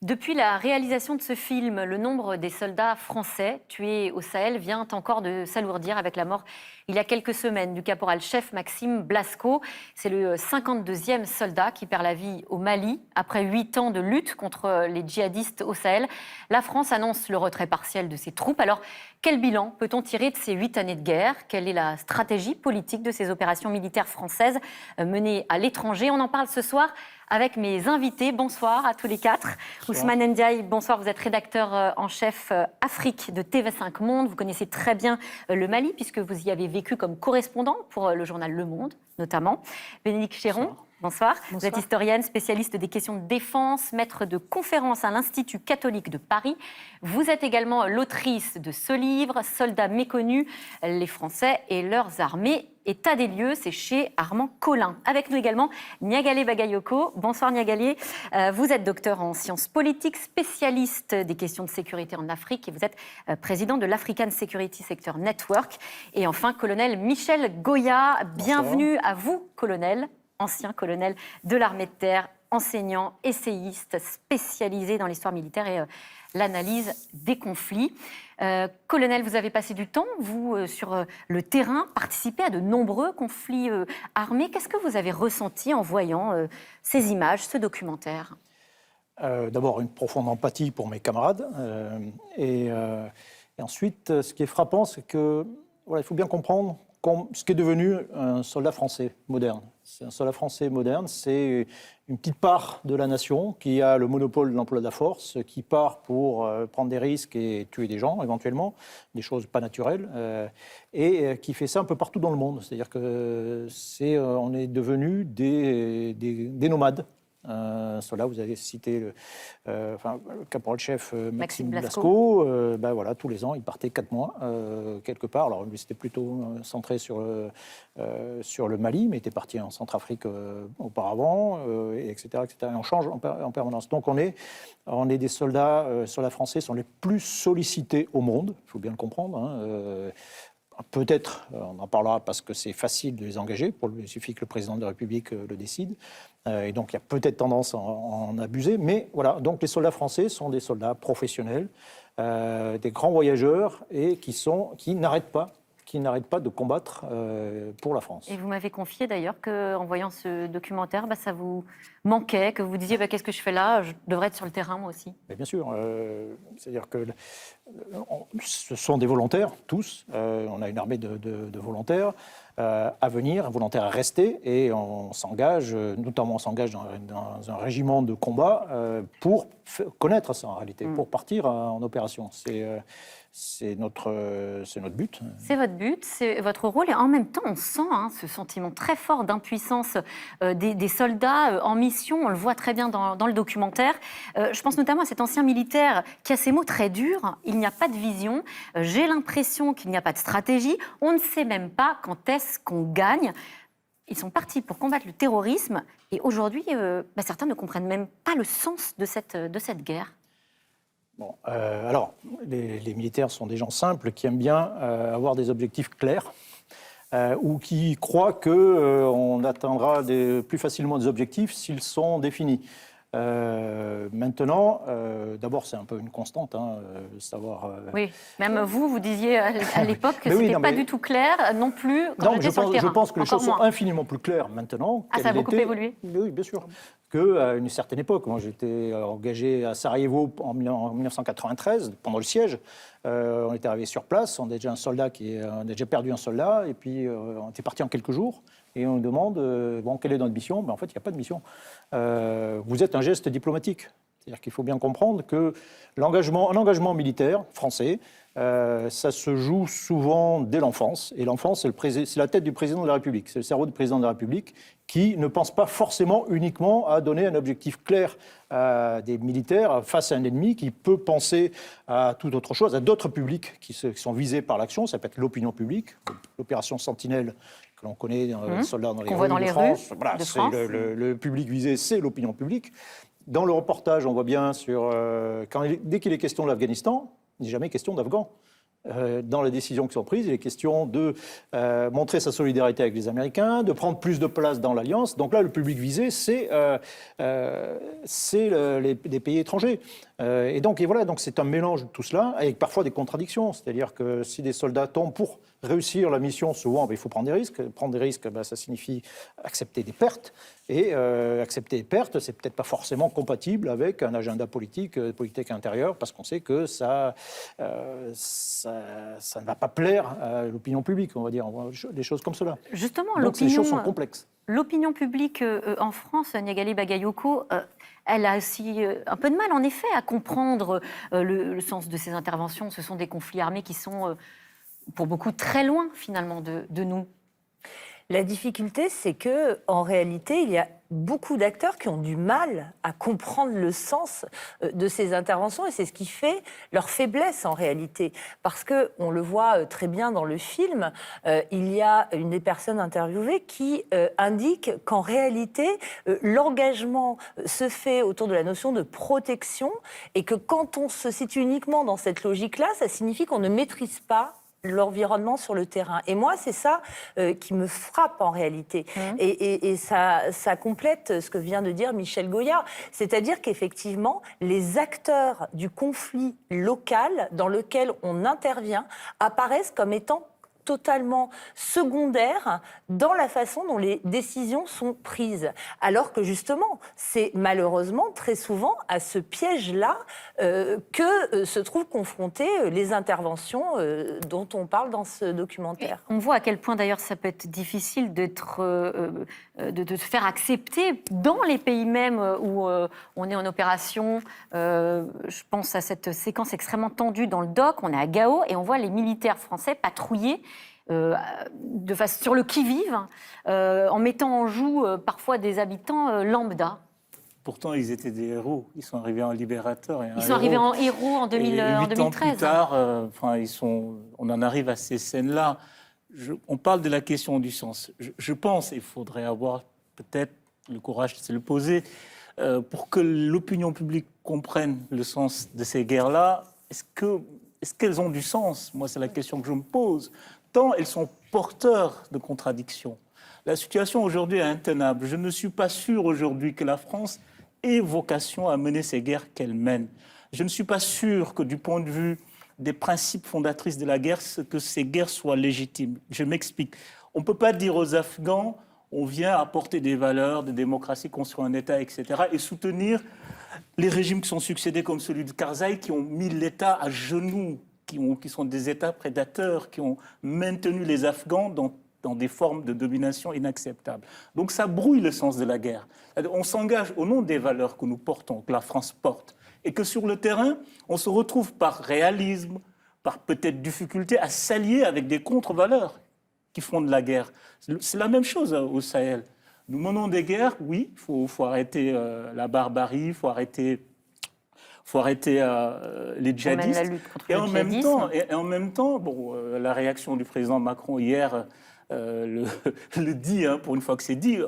Depuis la réalisation de ce film, le nombre des soldats français tués au Sahel vient encore de s'alourdir avec la mort, il y a quelques semaines, du caporal-chef Maxime Blasco. C'est le 52e soldat qui perd la vie au Mali. Après 8 ans de lutte contre les djihadistes au Sahel, la France annonce le retrait partiel de ses troupes. Alors, quel bilan peut-on tirer de ces 8 années de guerre? Quelle est la stratégie politique de ces opérations militaires françaises menées à l'étranger? On en parle ce soir avec mes invités. Bonsoir à tous les quatre. Ousmane Ndiaye, bonsoir, vous êtes rédacteur en chef Afrique de TV5 Monde. Vous connaissez très bien le Mali puisque vous y avez vécu comme correspondant pour le journal Le Monde, notamment. Bénédicte Chéron, bonsoir. Vous êtes historienne, spécialiste des questions de défense, maître de conférences à l'Institut catholique de Paris. Vous êtes également l'autrice de ce livre, Soldats méconnus, les Français et leurs armées. État des lieux, c'est chez Armand Collin. Avec nous également Niagalé Bagayoko. Bonsoir Niagalé. Vous êtes docteur en sciences politiques, spécialiste des questions de sécurité en Afrique et vous êtes président de l'African Security Sector Network. Et enfin, colonel Michel Goya. Bienvenue à vous, colonel, ancien colonel de l'armée de terre, enseignant, essayiste, spécialisé dans l'histoire militaire et l'analyse des conflits. Colonel, vous avez passé du temps, vous, sur le terrain, participé à de nombreux conflits armés. Qu'est-ce que vous avez ressenti en voyant ces images, ce documentaire? D'abord, une profonde empathie pour mes camarades. Et ensuite, ce qui est frappant, c'est que voilà, il faut bien comprendre ce qu'est devenu un soldat français moderne. Un soldat français moderne, c'est une petite part de la nation qui a le monopole de l'emploi de la force, qui part pour prendre des risques et tuer des gens, éventuellement, des choses pas naturelles, et qui fait ça un peu partout dans le monde. C'est-à-dire que on est devenus des nomades. Cela, vous avez cité le caporal-chef Maxime Blasco. Voilà, tous les ans, il partait 4 mois quelque part. Alors lui, c'était plutôt centré sur le Mali, mais il était parti en Centrafrique auparavant, etc., etc. Et on change en permanence. Donc on est des soldats français, sont les plus sollicités au monde. Il faut bien le comprendre. Hein, peut-être, on en parlera parce que c'est facile de les engager, il suffit que le président de la République le décide. Et donc il y a peut-être tendance à en abuser. Mais voilà, donc les soldats français sont des soldats professionnels, des grands voyageurs et qui n'arrêtent pas de combattre pour la France. Et vous m'avez confié d'ailleurs qu'en voyant ce documentaire, ça vous manquait, que vous disiez qu'est-ce que je fais là? Je devrais être sur le terrain moi aussi. Mais bien sûr, c'est-à-dire que ce sont des volontaires, tous. On a une armée de volontaires à venir, volontaires à rester, et on s'engage, notamment on s'engage dans un régiment de combat pour connaître ça en réalité, pour partir en opération. C'est notre but. C'est votre but, c'est votre rôle. Et en même temps, on sent ce sentiment très fort d'impuissance des soldats en mission. On le voit très bien dans le documentaire. Je pense notamment à cet ancien militaire qui a ces mots très durs. Il n'y a pas de vision. J'ai l'impression qu'il n'y a pas de stratégie. On ne sait même pas quand est-ce qu'on gagne. Ils sont partis pour combattre le terrorisme. Et aujourd'hui, certains ne comprennent même pas le sens de cette guerre. Bon, alors, les militaires sont des gens simples qui aiment bien avoir des objectifs clairs ou qui croient qu'on atteindra plus facilement des objectifs s'ils sont définis. Maintenant, d'abord, c'est un peu une constante, savoir... Oui, même vous disiez à l'époque que ce n'était pas du tout clair non plus quand j'étais sur le terrain. Je pense que les choses sont infiniment plus claires maintenant. Ah, ça a beaucoup évolué? Oui, bien sûr. Qu'à une certaine époque. Moi, j'étais engagé à Sarajevo en 1993, pendant le siège. On était arrivé sur place, on a déjà perdu un soldat, et puis on était parti en quelques jours. Et on nous demande, quelle est notre mission? En fait, il n'y a pas de mission. Vous êtes un geste diplomatique. C'est-à-dire qu'il faut bien comprendre que un engagement militaire français, ça se joue souvent dès l'enfance. Et l'enfance, c'est la tête du président de la République. C'est le cerveau du président de la République qui ne pense pas forcément uniquement à donner un objectif clair à des militaires face à un ennemi qui peut penser à toute autre chose, à d'autres publics qui sont visés par l'action. Ça peut être l'opinion publique, l'opération Sentinelle que l'on connaît, les soldats dans les rues de France. Voilà, le public visé, c'est l'opinion publique. Dans le reportage, on voit bien dès qu'il est question de l'Afghanistan, il n'est jamais question d'Afghans. dans les décisions qui sont prises. Il est question de montrer sa solidarité avec les Américains, de prendre plus de place dans l'Alliance. Donc là, le public visé, c'est les pays étrangers. Et voilà, donc c'est un mélange de tout cela, avec parfois des contradictions. C'est-à-dire que si des soldats tombent pour réussir la mission, souvent, il faut prendre des risques. Prendre des risques, ça signifie accepter des pertes. Et accepter des pertes, c'est peut-être pas forcément compatible avec un agenda politique intérieur, parce qu'on sait que ça ne va pas plaire à l'opinion publique, on va dire, des choses comme cela. Justement, donc ces choses sont complexes. L'opinion publique en France, Niagali Bagayoko, elle a aussi un peu de mal, en effet, à comprendre le sens de ces interventions. Ce sont des conflits armés qui sont, pour beaucoup, très loin, finalement, de nous. La difficulté, c'est que, en réalité, il y a beaucoup d'acteurs qui ont du mal à comprendre le sens de ces interventions, et c'est ce qui fait leur faiblesse en réalité. Parce que on le voit très bien dans le film, il y a une des personnes interviewées qui indique qu'en réalité, l'engagement se fait autour de la notion de protection, et que quand on se situe uniquement dans cette logique-là, ça signifie qu'on ne maîtrise pas l'environnement sur le terrain. Et moi, c'est ça qui me frappe en réalité. Et ça complète ce que vient de dire Michel Goya. C'est-à-dire qu'effectivement, les acteurs du conflit local dans lequel on intervient apparaissent comme étant totalement secondaire dans la façon dont les décisions sont prises. Alors que justement, c'est malheureusement très souvent à ce piège-là que se trouvent confrontées les interventions dont on parle dans ce documentaire. Et on voit à quel point d'ailleurs ça peut être difficile de se faire accepter dans les pays même où on est en opération. Je pense à cette séquence extrêmement tendue dans le doc. On est à Gao et on voit les militaires français patrouiller sur le qui-vive, en mettant en joue parfois des habitants lambda. Pourtant, ils étaient des héros. Ils sont arrivés en libérateurs. Ils sont arrivés en héros en 2013. 8 ans plus tard, on en arrive à ces scènes-là. On parle de la question du sens. Je pense qu'il faudrait avoir peut-être le courage de se le poser pour que l'opinion publique comprenne le sens de ces guerres-là. Est-ce qu'elles ont du sens? Moi, c'est la question que je me pose. Tant elles sont porteurs de contradictions. La situation aujourd'hui est intenable. Je ne suis pas sûr aujourd'hui que la France ait vocation à mener ces guerres qu'elle mène. Je ne suis pas sûr que du point de vue des principes fondatrices de la guerre, que ces guerres soient légitimes. Je m'explique. On ne peut pas dire aux Afghans, on vient apporter des valeurs de démocratie, construire un État, etc., et soutenir les régimes qui sont succédés comme celui de Karzai, qui ont mis l'État à genoux, qui sont des États prédateurs, qui ont maintenu les Afghans dans des formes de domination inacceptables. Donc ça brouille le sens de la guerre. On s'engage au nom des valeurs que nous portons, que la France porte, et que sur le terrain, on se retrouve par réalisme, par peut-être difficulté, à s'allier avec des contre-valeurs qui font de la guerre. C'est la même chose au Sahel. Nous menons des guerres, oui, il faut arrêter la barbarie, il faut arrêter les djihadistes. La lutte contre le et en même temps, la réaction du président Macron hier le dit, pour une fois que c'est dit,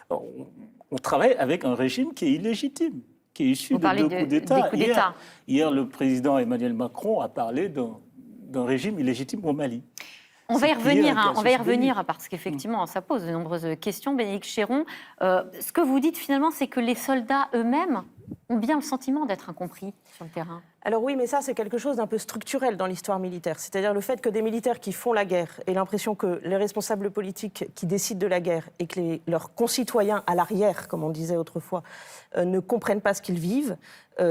on travaille avec un régime qui est illégitime, qui est issu de deux coups d'État. Hier, le président Emmanuel Macron a parlé d'un régime illégitime au Mali. On va y revenir, parce qu'effectivement, ça pose de nombreuses questions. Bénédicte Chéron, ce que vous dites finalement, c'est que les soldats eux-mêmes ont bien le sentiment d'être incompris sur le terrain. Alors oui, mais ça, c'est quelque chose d'un peu structurel dans l'histoire militaire. C'est-à-dire le fait que des militaires qui font la guerre aient l'impression que les responsables politiques qui décident de la guerre et que leurs concitoyens à l'arrière, comme on disait autrefois, ne comprennent pas ce qu'ils vivent,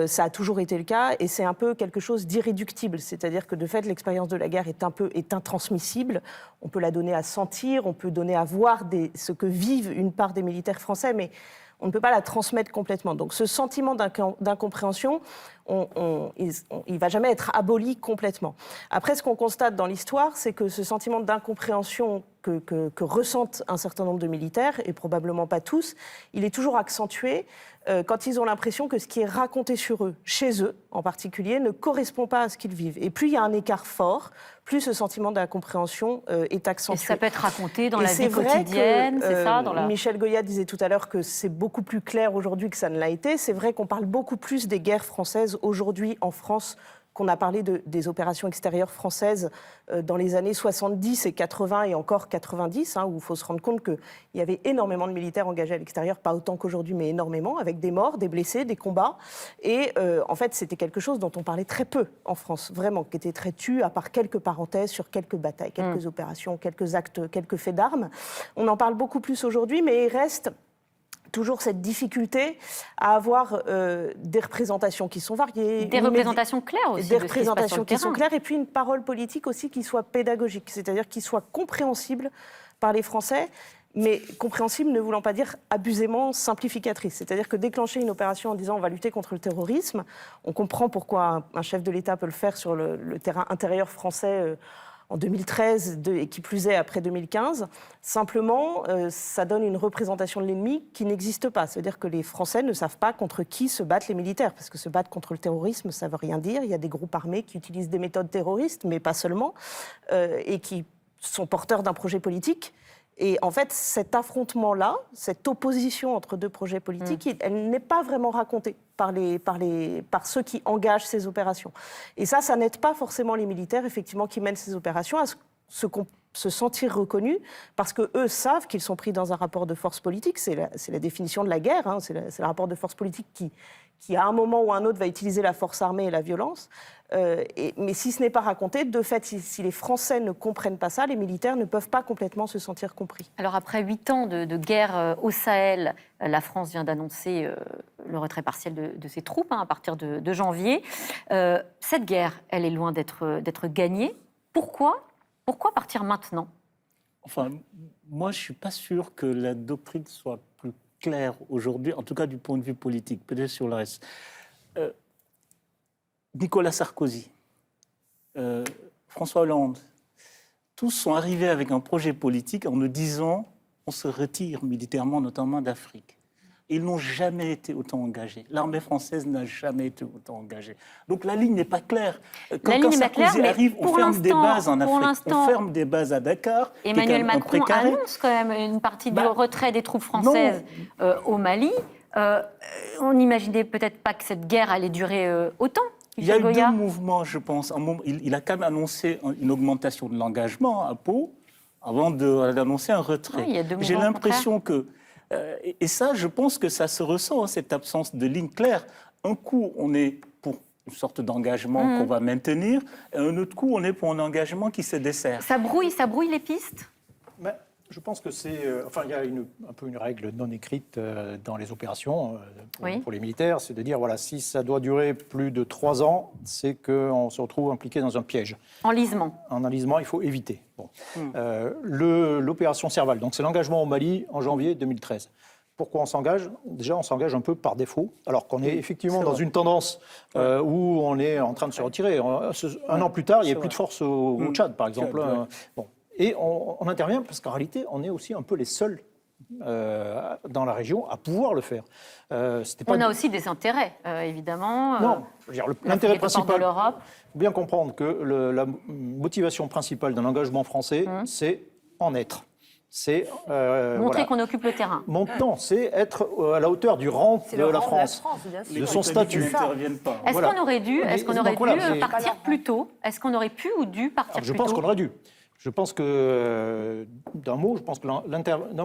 ça a toujours été le cas et c'est un peu quelque chose d'irréductible. C'est-à-dire que de fait, l'expérience de la guerre est intransmissible. On peut la donner à sentir, on peut donner à voir ce que vivent une part des militaires français, mais on ne peut pas la transmettre complètement. Donc ce sentiment d'incompréhension, il ne va jamais être aboli complètement. Après, ce qu'on constate dans l'histoire, c'est que ce sentiment d'incompréhension que ressentent un certain nombre de militaires, et probablement pas tous, il est toujours accentué quand ils ont l'impression que ce qui est raconté sur eux, chez eux en particulier, ne correspond pas à ce qu'ils vivent. Et plus il y a un écart fort, plus ce sentiment d'incompréhension est accentué. Et ça peut être raconté dans la vie quotidienne, c'est ça Michel Goya disait tout à l'heure que c'est beaucoup plus clair aujourd'hui que ça ne l'a été. C'est vrai qu'on parle beaucoup plus des guerres françaises aujourd'hui en France qu'on a parlé des opérations extérieures françaises dans les années 70 et 80 et encore 90, où il faut se rendre compte qu'il y avait énormément de militaires engagés à l'extérieur, pas autant qu'aujourd'hui, mais énormément, avec des morts, des blessés, des combats. Et en fait, c'était quelque chose dont on parlait très peu en France, vraiment, qui était très tu, à part quelques parenthèses sur quelques batailles, quelques opérations, quelques actes, quelques faits d'armes. On en parle beaucoup plus aujourd'hui, mais il reste toujours cette difficulté à avoir des représentations qui sont variées. Des représentations claires aussi. Des représentations qui sont claires et puis une parole politique aussi qui soit pédagogique, c'est-à-dire qui soit compréhensible par les Français, mais compréhensible ne voulant pas dire abusément simplificatrice. C'est-à-dire que déclencher une opération en disant on va lutter contre le terrorisme, on comprend pourquoi un chef de l'État peut le faire sur le terrain intérieur français en 2013 et qui plus est après 2015. Simplement, ça donne une représentation de l'ennemi qui n'existe pas. C'est-à-dire que les Français ne savent pas contre qui se battent les militaires, parce que se battre contre le terrorisme, ça ne veut rien dire. Il y a des groupes armés qui utilisent des méthodes terroristes, mais pas seulement, et qui sont porteurs d'un projet politique. Et en fait, cet affrontement-là, cette opposition entre deux projets politiques, elle n'est pas vraiment racontée par ceux qui engagent ces opérations. Et ça n'aide pas forcément les militaires, effectivement, qui mènent ces opérations à se sentir reconnus, parce qu'eux savent qu'ils sont pris dans un rapport de force politique. C'est la définition de la guerre, c'est le rapport de force politique qui, à un moment ou à un autre, va utiliser la force armée et la violence. Mais si ce n'est pas raconté, de fait, si les Français ne comprennent pas ça, les militaires ne peuvent pas complètement se sentir compris. Alors après 8 ans de guerre au Sahel, la France vient d'annoncer le retrait partiel de ses troupes à partir de janvier. Cette guerre, elle est loin d'être gagnée. Pourquoi partir maintenant ? Enfin, moi, je ne suis pas sûr que la doctrine soit plus claire aujourd'hui, en tout cas du point de vue politique, peut-être sur le reste. Nicolas Sarkozy, François Hollande, tous sont arrivés avec un projet politique en nous disant on se retire militairement, notamment d'Afrique. Ils n'ont jamais été autant engagés. L'armée française n'a jamais été autant engagée. Donc la ligne n'est pas claire. Quand Sarkozy arrive, on ferme des bases en Afrique, on ferme des bases à Dakar. Emmanuel Macron annonce quand même une partie du retrait des troupes françaises au Mali. On n'imaginait peut-être pas que cette guerre allait durer autant. Il y a eu deux mouvements, je pense. Il a quand même annoncé une augmentation de l'engagement à Pau avant d'annoncer un retrait. Oui, j'ai l'impression que... et ça, je pense que ça se ressent, cette absence de ligne claire. Un coup, on est pour une sorte d'engagement qu'on va maintenir, et un autre coup, on est pour un engagement qui se dessert. Ça brouille les pistes ? Mais je pense que il y a un peu une règle non écrite dans les opérations pour les militaires, c'est de dire, voilà, si ça doit durer plus de 3 ans, c'est qu'on se retrouve impliqué dans un piège. Enlisement. Un enlisement, il faut éviter. Bon. L'opération Serval, donc c'est l'engagement au Mali en janvier 2013. Pourquoi on s'engage ? Déjà, on s'engage un peu par défaut, alors qu'on est effectivement dans une tendance où on est en train de se retirer. Un an plus tard, il n'y a plus de force au Tchad, par exemple. Bon. Et on intervient parce qu'en réalité, on est aussi un peu les seuls dans la région à pouvoir le faire. On a aussi des intérêts, évidemment. Non, je veux dire, l'intérêt principal, de l'Europe. Bien comprendre que la motivation principale d'un engagement français, c'est en être. C'est montrer qu'on occupe le terrain. C'est être à la hauteur du rang de la France, de son statut. Est-ce qu'on aurait dû partir plus tôt ? Est-ce qu'on aurait pu ou dû partir plus tôt ? Je pense qu'on aurait dû. Je pense que, d'un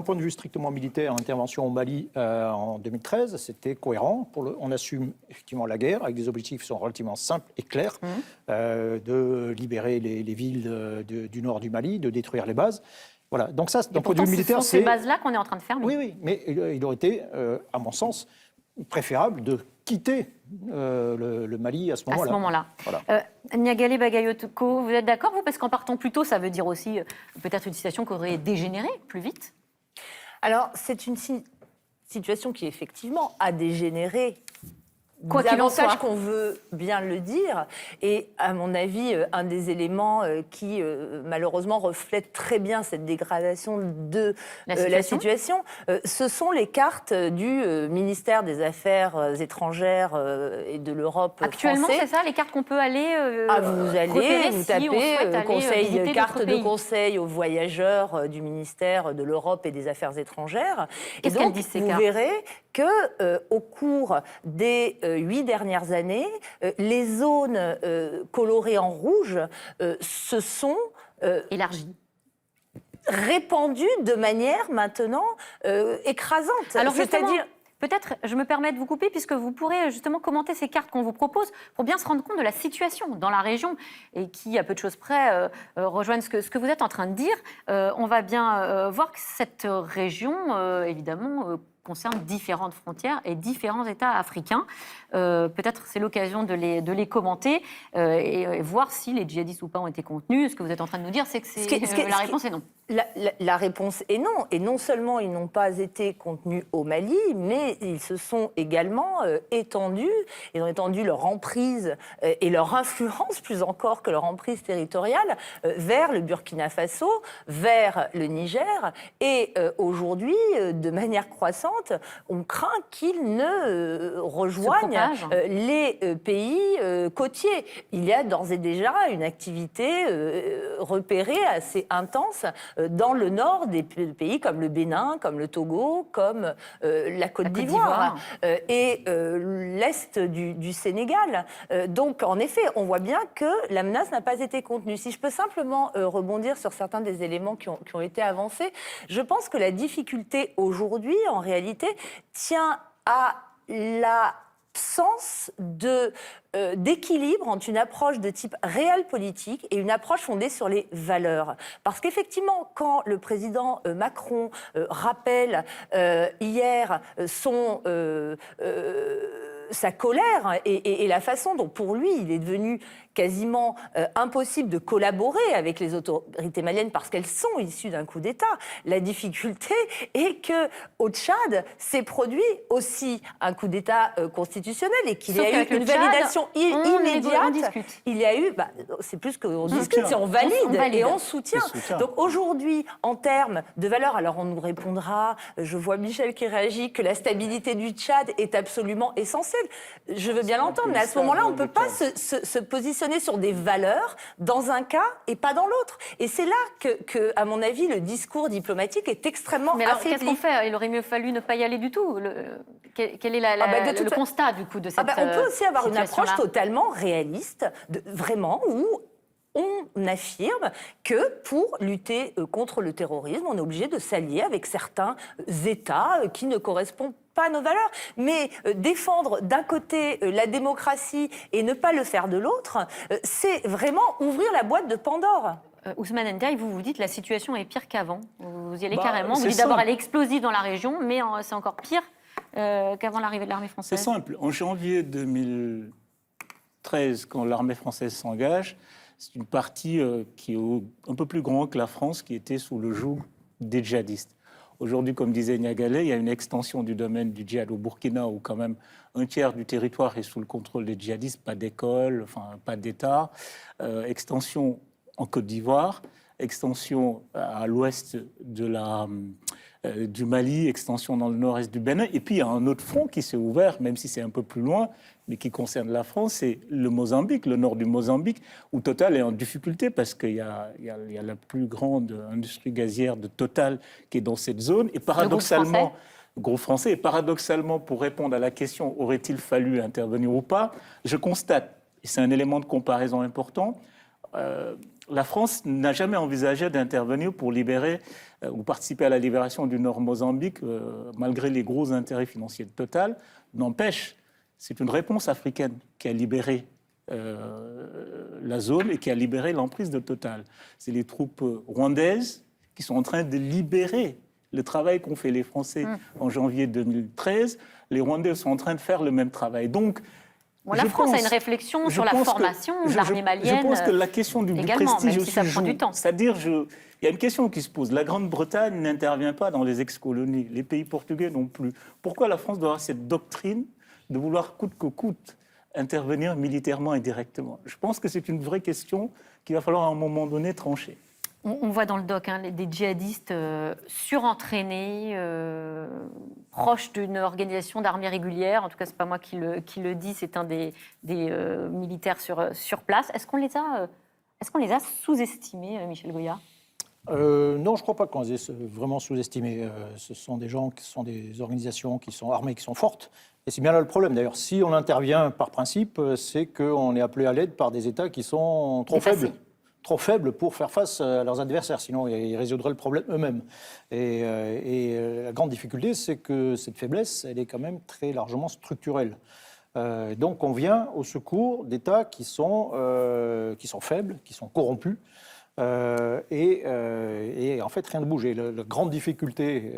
point de vue strictement militaire, l'intervention au Mali en 2013, c'était cohérent. On assume effectivement la guerre avec des objectifs qui sont relativement simples et clairs, de libérer les villes du nord du Mali, de détruire les bases. Voilà. Donc ça, d'un point de vue militaire, c'est ces bases-là qu'on est en train de fermer. Oui, mais il aurait été, à mon sens, préférable de quitter le Mali à ce moment-là. Voilà. Niagale Bagayoko, vous êtes d'accord, vous ? Parce qu'en partant plus tôt, ça veut dire aussi peut-être une situation qui aurait dégénéré plus vite ? Alors, c'est une situation qui, effectivement, a dégénéré. Quoi qu'il en soit. Davantage qu'on veut bien le dire. Et à mon avis, un des éléments qui, malheureusement, reflète très bien cette dégradation de la situation, ce sont les cartes du ministère des Affaires étrangères et de l'Europe actuellement, français. c'est ça, les cartes qu'on peut aller vous allez, vous tapez carte de conseil aux voyageurs du ministère de l'Europe et des Affaires étrangères. Qu'est-ce qu'elles disent, ces cartes ? Vous verrez au cours des 8 dernières années, les zones colorées en rouge se sont Élargie. répandues de manière maintenant écrasante. Alors justement, C'est-à-dire peut-être, je me permets de vous couper, puisque vous pourrez justement commenter ces cartes qu'on vous propose pour bien se rendre compte de la situation dans la région et qui, à peu de choses près, rejoignent ce que vous êtes en train de dire. On va bien voir que cette région, évidemment, concerne différentes frontières et différents États africains. Peut-être c'est l'occasion de les commenter et voir si les djihadistes ou pas ont été contenus. Ce que vous êtes en train de nous dire, c'est que la réponse est non. La réponse est non. Et non seulement ils n'ont pas été contenus au Mali, mais ils se sont également étendus. Ils ont étendu leur emprise et leur influence, plus encore que leur emprise territoriale, vers le Burkina Faso, vers le Niger. Et aujourd'hui, de manière croissante, on craint qu'ils ne rejoignent les pays côtiers. Il y a d'ores et déjà une activité repérée assez intense dans le nord des pays comme le Bénin, comme le Togo, comme la Côte d'Ivoire et l'est du Sénégal. Donc, en effet, on voit bien que la menace n'a pas été contenue. Si je peux simplement rebondir sur certains des éléments qui ont été avancés, je pense que la difficulté aujourd'hui, en réalité, tient à l'absence d'équilibre entre une approche de type réel politique et une approche fondée sur les valeurs. Parce qu'effectivement, quand le président Macron rappelle hier sa colère et la façon dont, pour lui, il est devenu quasiment impossible de collaborer avec les autorités maliennes parce qu'elles sont issues d'un coup d'État. La difficulté est qu'au Tchad s'est produit aussi un coup d'État constitutionnel et qu'il y a eu une validation immédiate. Il y a eu, c'est plus qu'on discute, c'est on valide et on soutient. Donc aujourd'hui, en termes de valeurs, alors on nous répondra, je vois Michel qui réagit, que la stabilité du Tchad est absolument essentielle. Je veux bien l'entendre, mais à ce moment-là, on ne peut pas se positionner sur des valeurs dans un cas et pas dans l'autre. Et c'est là que, à mon avis, le discours diplomatique est extrêmement affaibli. Mais alors, qu'est-ce qu'on fait ? Il aurait mieux fallu ne pas y aller du tout. Quel est le constat, du coup, de cette on peut aussi avoir une approche situation-là totalement réaliste, vraiment, où on affirme que pour lutter contre le terrorisme, on est obligé de s'allier avec certains États qui ne correspondent pas à nos valeurs. Mais défendre d'un côté la démocratie et ne pas le faire de l'autre, c'est vraiment ouvrir la boîte de Pandore. Ousmane Ndiaye, vous dites la situation est pire qu'avant. Vous y allez carrément. Vous dites d'abord elle est explosive dans la région, mais c'est encore pire qu'avant l'arrivée de l'armée française. C'est simple. En janvier 2013, quand l'armée française s'engage, c'est une partie qui est un peu plus grande que la France, qui était sous le joug des djihadistes. Aujourd'hui, comme disait Niagalé, il y a une extension du domaine du djihad au Burkina, où quand même un tiers du territoire est sous le contrôle des djihadistes, pas d'école, pas d'État. Extension en Côte d'Ivoire, extension à l'ouest du Mali, extension dans le nord-est du Bénin. Et puis, il y a un autre front qui s'est ouvert, même si c'est un peu plus loin, mais qui concerne la France, c'est le Mozambique, le nord du Mozambique, où Total est en difficulté parce qu'il y a la plus grande industrie gazière de Total qui est dans cette zone. Et paradoxalement, groupe français, et paradoxalement, pour répondre à la question « aurait-il fallu intervenir ou pas ?», je constate, et c'est un élément de comparaison important, la France n'a jamais envisagé d'intervenir pour libérer ou participer à la libération du Nord Mozambique, malgré les gros intérêts financiers de Total. N'empêche, c'est une réponse africaine qui a libéré la zone et qui a libéré l'emprise de Total. C'est les troupes rwandaises qui sont en train de libérer le travail qu'ont fait les Français en janvier 2013. Les Rwandais sont en train de faire le même travail. Donc, la France a une réflexion sur la formation de l'armée malienne. Je pense que la question du prestige même si ça prend du temps. C'est-à-dire, il y a une question qui se pose. La Grande-Bretagne n'intervient pas dans les ex-colonies. Les pays portugais non plus. Pourquoi la France doit avoir cette doctrine de vouloir coûte que coûte intervenir militairement et directement ? Je pense que c'est une vraie question qu'il va falloir à un moment donné trancher. On voit dans le doc des djihadistes surentraînés, proches d'une organisation d'armée régulière. En tout cas, ce n'est pas moi qui le dis, c'est un des militaires sur place. Est-ce qu'on les a sous-estimés, Michel Goya ? Non, je ne crois pas qu'on les ait vraiment sous-estimés. Ce sont des gens qui sont des organisations qui sont armées, qui sont fortes. Et c'est bien là le problème. D'ailleurs, si on intervient par principe, c'est qu'on est appelé à l'aide par des États qui sont trop faibles pour faire face à leurs adversaires. Sinon, ils résoudraient le problème eux-mêmes. Et la grande difficulté, c'est que cette faiblesse, elle est quand même très largement structurelle. Donc, on vient au secours d'États qui sont faibles, qui sont corrompus. Et en fait, rien ne bouge. Et la grande difficulté,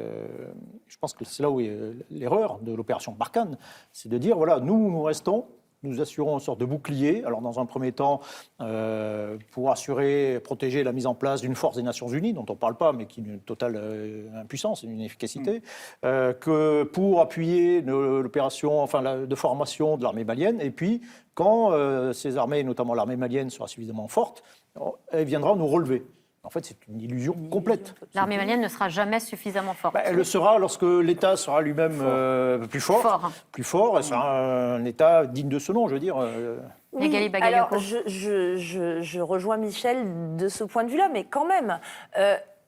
je pense que c'est là où est l'erreur de l'opération Barkhane, c'est de dire, voilà, nous restons, nous assurons une sorte de bouclier. Alors, dans un premier temps, pour protéger la mise en place d'une force des Nations Unies, dont on ne parle pas, mais qui est une totale impuissance, une inefficacité, que pour appuyer l'opération de formation de l'armée malienne. Et puis, quand ces armées, notamment l'armée malienne, sera suffisamment forte, elle viendra nous relever. En fait, c'est une illusion complète. L'armée malienne ne sera jamais suffisamment forte. Elle le sera lorsque l'État sera lui-même plus fort. Plus fort, et sera un État digne de ce nom, je veux dire. Oui, alors je rejoins Michel de ce point de vue-là, mais quand même,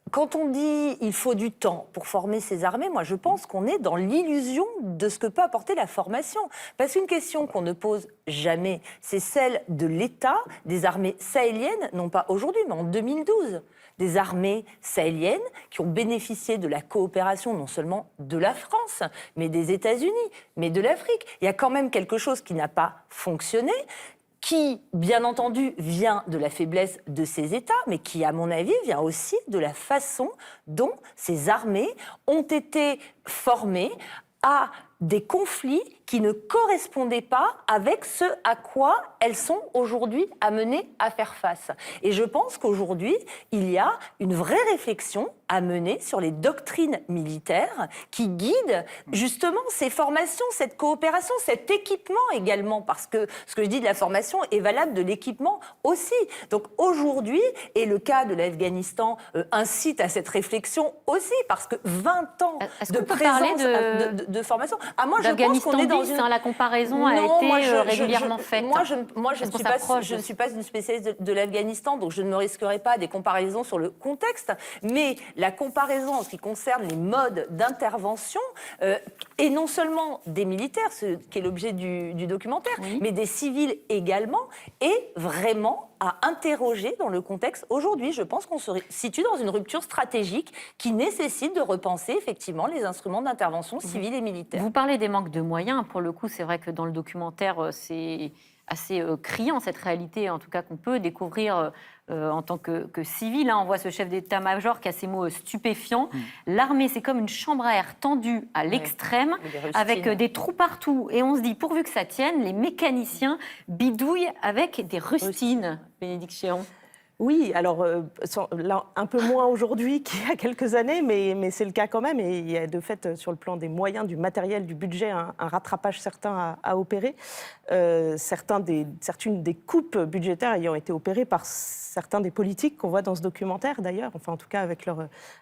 quand on dit il faut du temps pour former ces armées, moi je pense qu'on est dans l'illusion de ce que peut apporter la formation. Parce qu'une question qu'on ne pose jamais, c'est celle de l'État des armées sahéliennes, non pas aujourd'hui, mais en 2012. Des armées sahéliennes qui ont bénéficié de la coopération non seulement de la France, mais des États-Unis, mais de l'Afrique. Il y a quand même quelque chose qui n'a pas fonctionné, qui, bien entendu, vient de la faiblesse de ces États, mais qui, à mon avis, vient aussi de la façon dont ces armées ont été formées à des conflits qui ne correspondaient pas avec ce à quoi elles sont aujourd'hui amenées à faire face. Et je pense qu'aujourd'hui, il y a une vraie réflexion à mener sur les doctrines militaires qui guident justement ces formations, cette coopération, cet équipement également, parce que ce que je dis de la formation est valable de l'équipement aussi. Donc aujourd'hui, et le cas de l'Afghanistan incite à cette réflexion aussi, parce que 20 ans de présence de formation... Ah, moi, je pense qu'on est dans une... La comparaison a été régulièrement faite. Moi, je ne suis pas une spécialiste de l'Afghanistan, donc je ne me risquerai pas des comparaisons sur le contexte, mais la comparaison en ce qui concerne les modes d'intervention, et non seulement des militaires, ce qui est l'objet du documentaire, mais des civils également, est vraiment à interroger dans le contexte. Aujourd'hui, je pense qu'on se situe dans une rupture stratégique qui nécessite de repenser effectivement les instruments d'intervention civile et militaire. Vous parlez des manques de moyens. Pour le coup, c'est vrai que dans le documentaire, c'est assez criant, cette réalité, en tout cas, qu'on peut découvrir en tant que civil. On voit ce chef d'état-major qui a ces mots stupéfiants. L'armée, c'est comme une chambre à air tendue à l'extrême, avec des trous partout. Et on se dit, pourvu que ça tienne, les mécaniciens bidouillent avec des rustines. Bénédicte Chéron. Oui, alors là, un peu moins aujourd'hui qu'il y a quelques années, mais c'est le cas quand même. Et il y a de fait, sur le plan des moyens, du matériel, du budget, un rattrapage certain à opérer. Certaines des coupes budgétaires ayant été opérées par certains des politiques qu'on voit dans ce documentaire, d'ailleurs, enfin en tout cas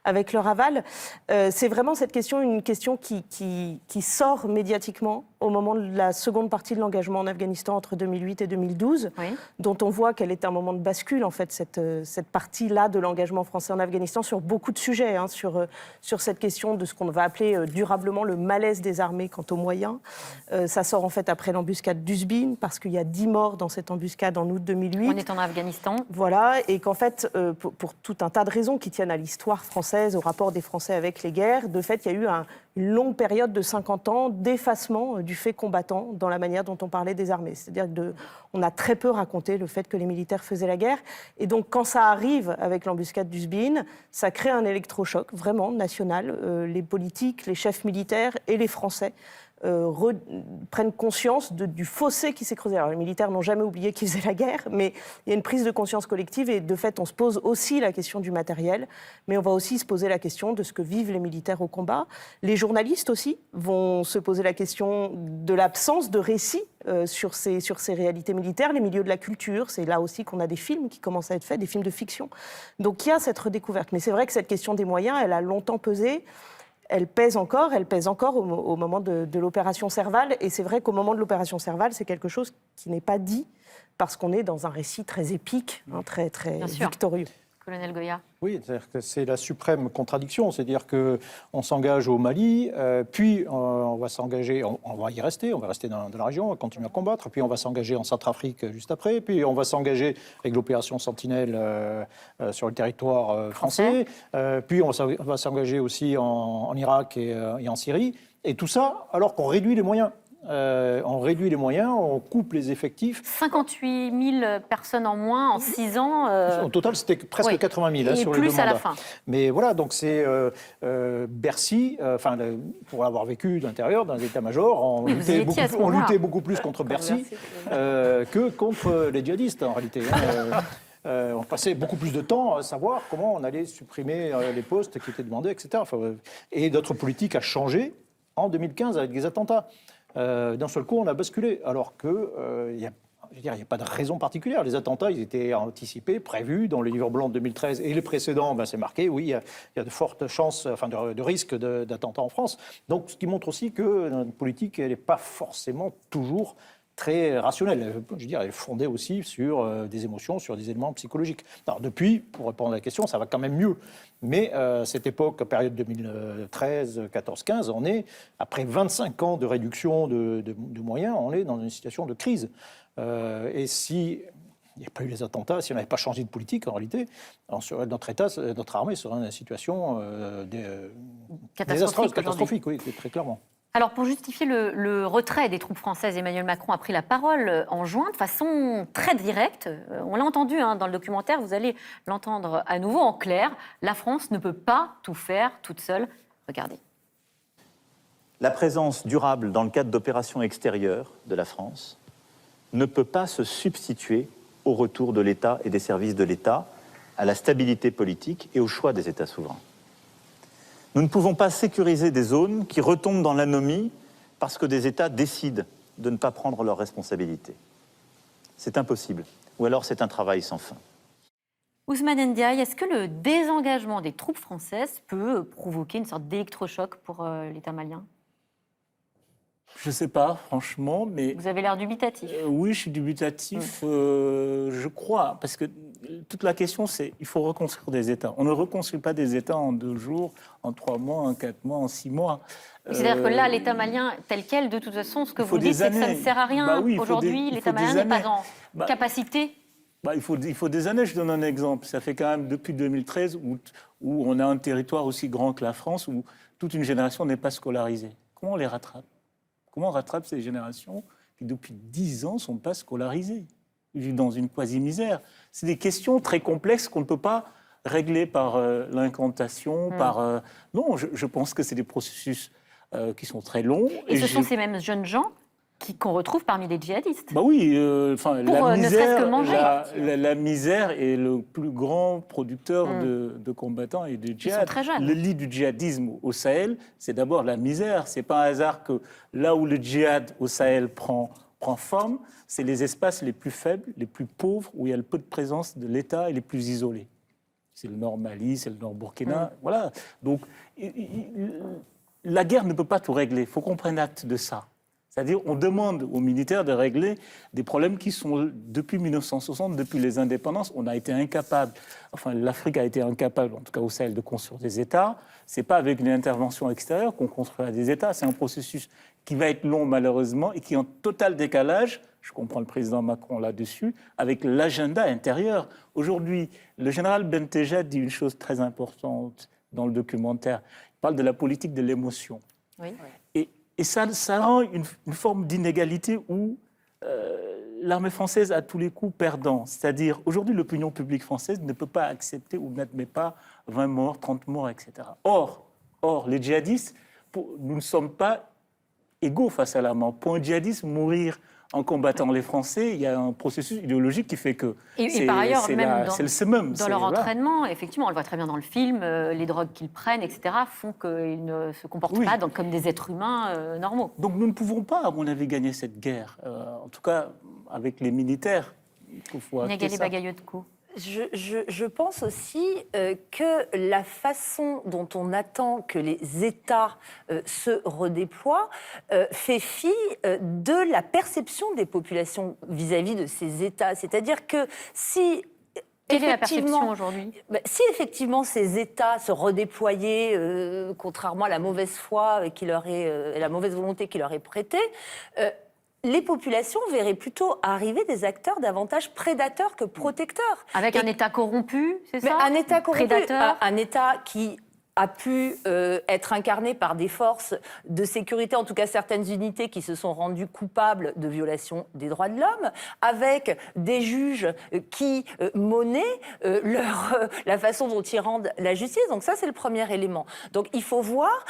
avec leur aval. C'est vraiment cette question, une question qui sort médiatiquement au moment de la seconde partie de l'engagement en Afghanistan entre 2008 et 2012, dont on voit qu'elle est un moment de bascule, en fait, cette partie-là de l'engagement français en Afghanistan sur beaucoup de sujets, sur cette question de ce qu'on va appeler durablement le malaise des armées quant aux moyens. Ça sort en fait après l'embuscade d'Uzbin, parce qu'il y a 10 morts dans cette embuscade en août 2008. On est en Afghanistan. Voilà, et qu'en fait, pour tout un tas de raisons qui tiennent à l'histoire française, au rapport des Français avec les guerres, de fait, il y a eu une longue période de 50 ans d'effacement du fait combattant dans la manière dont on parlait des armées. C'est-à-dire qu'on a très peu raconté le fait que les militaires faisaient la guerre. Et donc, quand ça arrive avec l'embuscade d'Uzbin, ça crée un électrochoc vraiment national. Les politiques, les chefs militaires et les Français prennent conscience du fossé qui s'est creusé. Alors, les militaires n'ont jamais oublié qu'ils faisaient la guerre, mais il y a une prise de conscience collective et de fait, on se pose aussi la question du matériel, mais on va aussi se poser la question de ce que vivent les militaires au combat. Les journalistes aussi vont se poser la question de l'absence de récits sur ces réalités militaires, les milieux de la culture, c'est là aussi qu'on a des films qui commencent à être faits, des films de fiction. Donc il y a cette redécouverte. Mais c'est vrai que cette question des moyens, elle a longtemps pesé. Elle pèse encore au moment de l'opération Serval. Et c'est vrai qu'au moment de l'opération Serval, c'est quelque chose qui n'est pas dit parce qu'on est dans un récit très épique, très, très victorieux. colonel Goya. Oui, c'est-à-dire que c'est la suprême contradiction, c'est-à-dire qu'on s'engage au Mali, puis on va s'engager, on va y rester, on va rester dans la région, on va continuer à combattre, puis on va s'engager en Centrafrique juste après, puis on va s'engager avec l'opération Sentinelle sur le territoire français, puis on va s'engager aussi en Irak et en Syrie, et tout ça alors qu'on réduit les moyens. On réduit les moyens, on coupe les effectifs. 58 000 personnes en moins en 6 ans. Au total, c'était presque 80 000 et sur les 2 plus à mandats. la fin. Mais voilà, donc c'est Bercy, pour l'avoir vécu d'intérieur, dans les états-majors, on luttait beaucoup plus contre Bercy que contre les djihadistes, en réalité. On passait beaucoup plus de temps à savoir comment on allait supprimer les postes qui étaient demandés, etc. Et notre politique a changé en 2015 avec des attentats. D'un seul coup, on a basculé, alors qu'il n'y a pas de raison particulière. Les attentats, ils étaient anticipés, prévus dans le livre blanc de 2013 et les précédents, c'est marqué, oui, il y a de fortes chances, de risques d'attentats en France. Donc, ce qui montre aussi que notre politique, elle n'est pas forcément toujours très rationnelle. Je veux dire, elle est fondée aussi sur des émotions, sur des éléments psychologiques. Alors, depuis, pour répondre à la question, ça va quand même mieux. Mais cette époque, période 2013, 14, 15, on est, après 25 ans de réduction de moyens, on est dans une situation de crise. Et si il n'y avait pas eu les attentats, si on n'avait pas changé de politique, en réalité, notre armée serait dans une situation désastreuse, catastrophique, oui, très clairement. Alors, pour justifier le retrait des troupes françaises, Emmanuel Macron a pris la parole en juin de façon très directe. On l'a entendu dans le documentaire, vous allez l'entendre à nouveau en clair. La France ne peut pas tout faire toute seule. Regardez. La présence durable dans le cadre d'opérations extérieures de la France ne peut pas se substituer au retour de l'État et des services de l'État, à la stabilité politique et au choix des États souverains. Nous ne pouvons pas sécuriser des zones qui retombent dans l'anomie parce que des États décident de ne pas prendre leurs responsabilités. C'est impossible. Ou alors c'est un travail sans fin. Ousmane Ndiaye, est-ce que le désengagement des troupes françaises peut provoquer une sorte d'électrochoc pour l'État malien ? Je ne sais pas, franchement, mais... Vous avez l'air dubitatif. Oui, je suis dubitatif, je crois, parce que toute la question, c'est il faut reconstruire des États. On ne reconstruit pas des États en 2 jours, en 3 mois, en 4 mois, en 6 mois. C'est-à-dire que là, l'État malien tel quel, de toute façon, ce que vous dites, c'est que ça ne sert à rien. Aujourd'hui, l'État malien n'est pas en capacité. Il faut des années, je donne un exemple. Ça fait quand même depuis 2013 où on a un territoire aussi grand que la France, où toute une génération n'est pas scolarisée. Comment on les rattrape ? Comment on rattrape ces générations qui, depuis 10 ans, ne sont pas scolarisées, vivent dans une quasi-misère? C'est des questions très complexes qu'on ne peut pas régler par l'incantation, par... Non, je pense que c'est des processus qui sont très longs. Et ce sont ces mêmes jeunes gens qu'on retrouve parmi les djihadistes. Bah oui, ne serait-ce que manger. La misère est le plus grand producteur de combattants et de djihad. Ils sont très jeunes. Le lit du djihadisme au Sahel, c'est d'abord la misère. C'est pas un hasard que là où le djihad au Sahel prend forme, c'est les espaces les plus faibles, les plus pauvres, où il y a le peu de présence de l'État et les plus isolés. C'est le nord Mali, c'est le nord Burkina, voilà. Donc, la guerre ne peut pas tout régler. Il faut qu'on prenne acte de ça. C'est-à-dire, on demande aux militaires de régler des problèmes qui sont, depuis 1960, depuis les indépendances, on a été incapable, enfin l'Afrique a été incapable, en tout cas au Sahel, de construire des États. Ce n'est pas avec une intervention extérieure qu'on construira des États. C'est un processus qui va être long, malheureusement, et qui est en total décalage, je comprends le président Macron là-dessus, avec l'agenda intérieur. Aujourd'hui, le général Benteja dit une chose très importante dans le documentaire. Il parle de la politique de l'émotion. Oui. Et ça rend une forme d'inégalité où l'armée française, à tous les coups, perdant. C'est-à-dire, aujourd'hui, l'opinion publique française ne peut pas accepter ou n'admet pas 20 morts, 30 morts, etc. Or les djihadistes, nous ne sommes pas égaux face à la mort. Pour un djihadiste, mourir en combattant les Français, il y a un processus idéologique qui fait que et par ailleurs, même dans leur entraînement, effectivement, on le voit très bien dans le film, les drogues qu'ils prennent, etc., font qu'ils ne se comportent pas comme des êtres humains normaux. Donc nous ne pouvons pas, à mon avis, gagner cette guerre. En tout cas, avec les militaires, il faut acter ça. Je pense aussi que la façon dont on attend que les États se redéploient fait fi de la perception des populations vis-à-vis de ces États. C'est-à-dire que si Quelle est la perception aujourd'hui? Si effectivement ces États se redéployaient, contrairement à la mauvaise foi et la mauvaise volonté qui leur est prêtée, les populations verraient plutôt arriver des acteurs davantage prédateurs que protecteurs. Avec un État corrompu, c'est ça? Un État corrompu, Prédateur. un État qui a pu être incarné par des forces de sécurité, en tout cas certaines unités qui se sont rendues coupables de violation des droits de l'homme, avec des juges qui monnaient la façon dont ils rendent la justice. Donc ça, c'est le premier élément. Donc il faut voir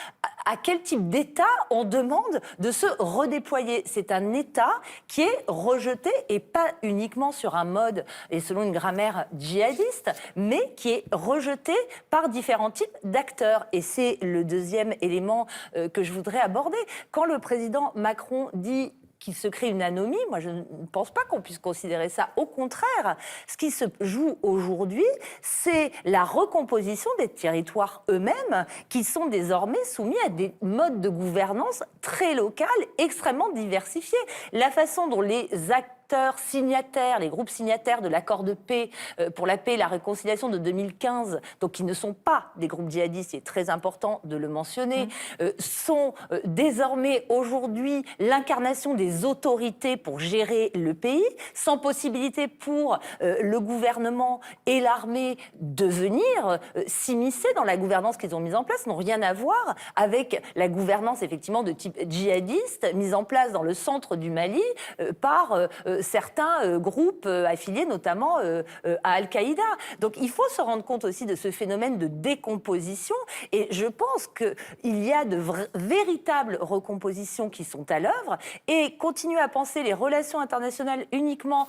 à quel type d'État on demande de se redéployer. C'est un État qui est rejeté, et pas uniquement sur un mode et selon une grammaire djihadiste, mais qui est rejeté par différents types d'acteurs. Et c'est le deuxième élément que je voudrais aborder. Quand le président Macron dit qu'il se crée une anomie, moi je ne pense pas qu'on puisse considérer ça. Au contraire, ce qui se joue aujourd'hui, c'est la recomposition des territoires eux-mêmes, qui sont désormais soumis à des modes de gouvernance très locales, extrêmement diversifiés. La façon dont les acteurs signataires, les groupes signataires de l'accord de paix pour la paix et la réconciliation de 2015, donc qui ne sont pas des groupes djihadistes, c'est très important de le mentionner, sont désormais aujourd'hui l'incarnation des autorités pour gérer le pays, sans possibilité pour le gouvernement et l'armée de venir s'immiscer dans la gouvernance qu'ils ont mise en place, n'ont rien à voir avec la gouvernance effectivement de type djihadiste mise en place dans le centre du Mali par certains groupes affiliés notamment à Al-Qaïda. Donc il faut se rendre compte aussi de ce phénomène de décomposition, et je pense qu'il y a de véritables recompositions qui sont à l'œuvre, et continuer à penser les relations internationales uniquement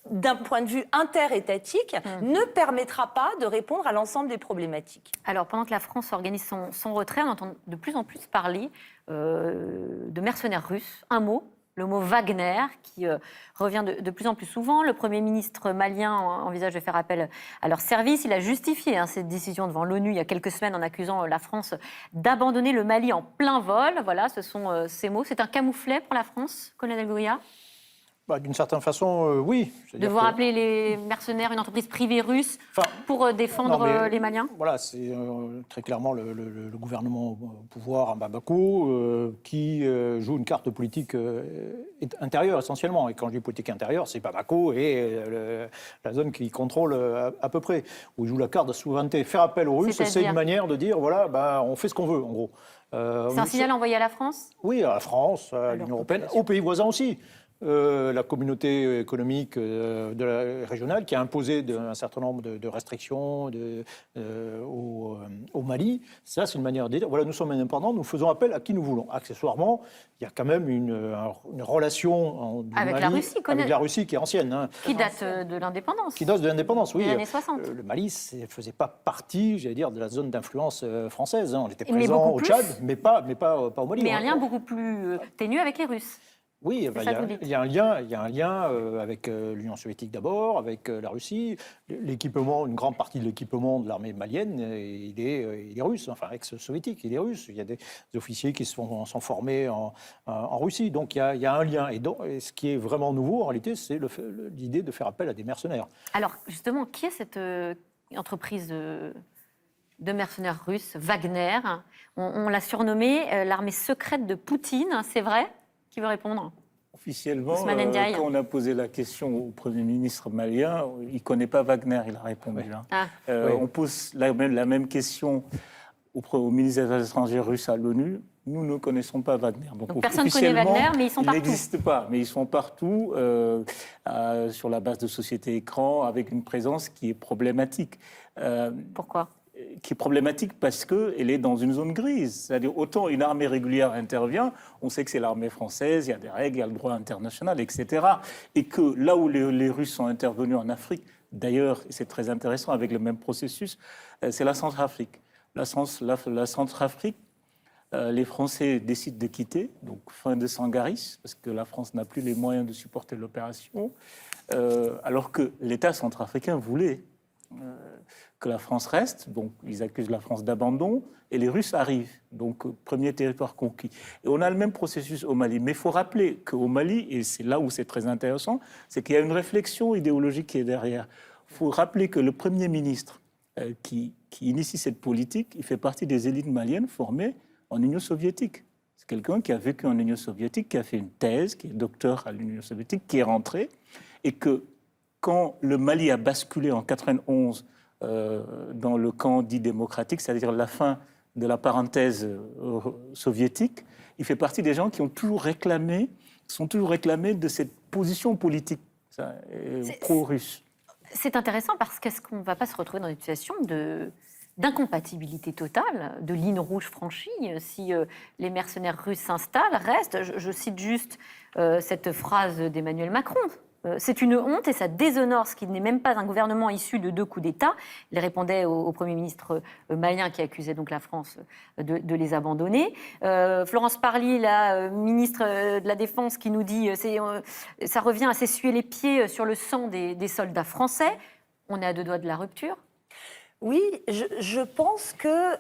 d'un point de vue interétatique ne permettra pas de répondre à l'ensemble des problématiques. Alors, pendant que la France organise son retrait, on entend de plus en plus parler de mercenaires russes. Un mot, le mot Wagner, qui revient de plus en plus souvent. Le Premier ministre malien envisage de faire appel à leur service. Il a justifié cette décision devant l'ONU il y a quelques semaines en accusant la France d'abandonner le Mali en plein vol. Voilà, ce sont ces mots. C'est un camouflet pour la France, colonel Gouria? D'une certaine façon, oui. De voir appeler les mercenaires une entreprise privée russe pour défendre les Maliens? Voilà, c'est très clairement le gouvernement au pouvoir à Bamako qui joue une carte politique intérieure essentiellement. Et quand je dis politique intérieure, c'est Bamako et la zone qui contrôle à peu près, où il joue la carte de souveraineté. Faire appel aux Russes, c'est une manière de dire, voilà, on fait ce qu'on veut, en gros. C'est un signal envoyé à la France? Oui, à la France, à l'Union européenne, aux pays voisins aussi. La communauté économique régionale qui a imposé un certain nombre de restrictions au Mali. Ça, c'est une manière de dire, voilà, nous sommes indépendants, nous faisons appel à qui nous voulons. Accessoirement, il y a quand même une relation avec Mali, avec la Russie qui est ancienne. Qui date de l'indépendance. Qui date de l'indépendance, oui. Des années 60. Le Mali ne faisait pas partie, j'allais dire, de la zone d'influence française. On était présent au Tchad, mais pas au Mali. Mais un lien beaucoup plus ténu avec les Russes. Oui, il y a un lien avec l'Union soviétique d'abord, avec la Russie. L'équipement, une grande partie de l'équipement de l'armée malienne, il est russe, enfin ex-soviétique, il est russe. Il y a des officiers qui sont formés en Russie. Donc il y a un lien. Et ce qui est vraiment nouveau, en réalité, c'est l'idée de faire appel à des mercenaires. Alors justement, qui est cette entreprise de mercenaires russes, Wagner? On l'a surnommée l'armée secrète de Poutine, c'est vrai? Qui veut répondre? Officiellement, quand on a posé la question au Premier ministre malien, il ne connaît pas Wagner, il a répondu. On pose la même question au ministre des Affaires étrangères russe à l'ONU. Nous ne connaissons pas Wagner. Donc personne ne connaît Wagner, mais ils sont partout. Ils n'existent pas, mais ils sont partout sur la base de sociétés écrans, avec une présence qui est problématique. Pourquoi ? Qui est problématique parce qu'elle est dans une zone grise. C'est-à-dire, autant une armée régulière intervient, on sait que c'est l'armée française, il y a des règles, il y a le droit international, etc. Et que là où les Russes sont intervenus en Afrique, d'ailleurs, et c'est très intéressant avec le même processus, c'est la Centrafrique. La Centrafrique, les Français décident de quitter, donc fin de Sangaris, parce que la France n'a plus les moyens de supporter l'opération, alors que l'État centrafricain voulait que la France reste, donc ils accusent la France d'abandon, et les Russes arrivent, donc premier territoire conquis. Et on a le même processus au Mali. Mais il faut rappeler qu'au Mali, et c'est là où c'est très intéressant, c'est qu'il y a une réflexion idéologique qui est derrière. Il faut rappeler que le Premier ministre qui initie cette politique, il fait partie des élites maliennes formées en Union soviétique. C'est quelqu'un qui a vécu en Union soviétique, qui a fait une thèse, qui est docteur à l'Union soviétique, qui est rentré, et que quand le Mali a basculé en 91 dans le camp dit démocratique, c'est-à-dire la fin de la parenthèse soviétique, il fait partie des gens qui sont toujours réclamés de cette position politique pro-russe. C'est intéressant parce qu'est-ce qu'on ne va pas se retrouver dans une situation d'incompatibilité totale, de ligne rouge franchie, si les mercenaires russes s'installent, restent. Je cite juste cette phrase d'Emmanuel Macron. C'est une honte et ça déshonore ce qui n'est même pas un gouvernement issu de 2 coups d'État. Il répondait au Premier ministre malien qui accusait donc la France de les abandonner. Florence Parly, la ministre de la Défense, qui nous dit ça revient à s'essuyer les pieds sur le sang des soldats français. On est à 2 doigts de la rupture. Oui, je pense que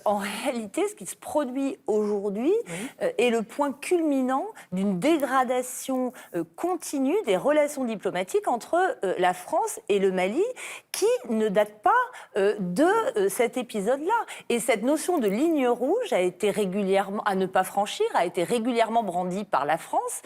en réalité, ce qui se produit aujourd'hui est le point culminant d'une dégradation continue des relations diplomatiques entre la France et le Mali, qui ne date pas de cet épisode-là. Et cette notion de ligne rouge a été régulièrement à ne pas franchir, a été régulièrement brandie par la France.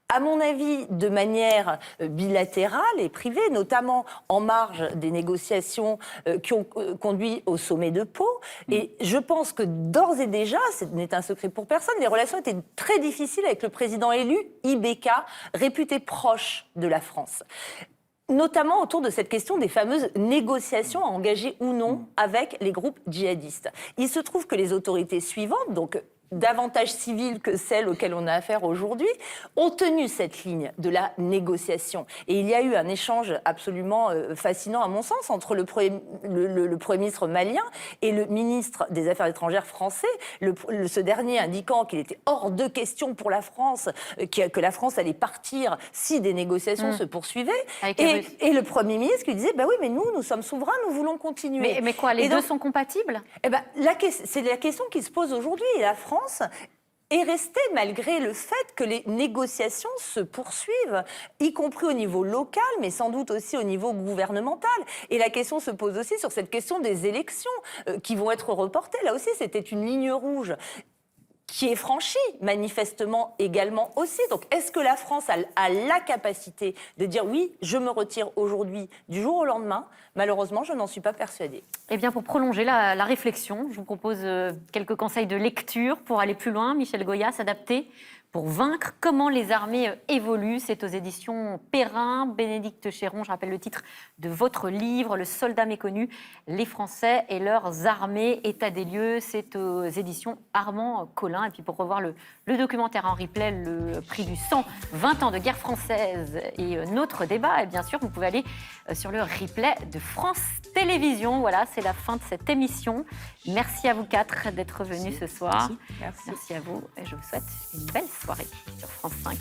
À mon avis, de manière bilatérale et privée, notamment en marge des négociations qui ont conduit au sommet de Pau. Et je pense que d'ores et déjà, ce n'est un secret pour personne, les relations étaient très difficiles avec le président élu, Ibeka, réputé proche de la France. Notamment autour de cette question des fameuses négociations à engager ou non avec les groupes djihadistes. Il se trouve que les autorités suivantes, donc davantage civiles que celles auxquelles on a affaire aujourd'hui, ont tenu cette ligne de la négociation. Et il y a eu un échange absolument fascinant, à mon sens, entre le Premier ministre malien et le ministre des Affaires étrangères français, ce dernier indiquant qu'il était hors de question pour la France, que la France allait partir si des négociations se poursuivaient. Et le Premier ministre lui disait, bah oui, mais nous sommes souverains, nous voulons continuer. Mais quoi, les deux sont compatibles ? Eh ben, c'est la question qui se pose aujourd'hui. Et la France est restée, malgré le fait que les négociations se poursuivent, y compris au niveau local, mais sans doute aussi au niveau gouvernemental. Et la question se pose aussi sur cette question des élections qui vont être reportées. Là aussi, c'était une ligne rouge qui est franchie, manifestement également aussi. Donc, est-ce que la France a la capacité de dire oui, je me retire aujourd'hui du jour au lendemain ? Malheureusement, je n'en suis pas persuadée. Eh bien, pour prolonger la réflexion, je vous propose quelques conseils de lecture pour aller plus loin. Michel Goya, s'adapter pour vaincre. Comment les armées évoluent. C'est aux éditions Perrin. Bénédicte Chéron, je rappelle le titre de votre livre, Le soldat méconnu, les Français et leurs armées, état des lieux. C'est aux éditions Armand Collin. Et puis pour revoir le documentaire en replay, Le prix du sang, 20 ans de guerre française et notre débat, et bien sûr, vous pouvez aller sur le replay de France Télévisions. Voilà, c'est la fin de cette émission. Merci à vous 4 d'être venus ce soir. Merci à vous et je vous souhaite une belle soirée sur France 5.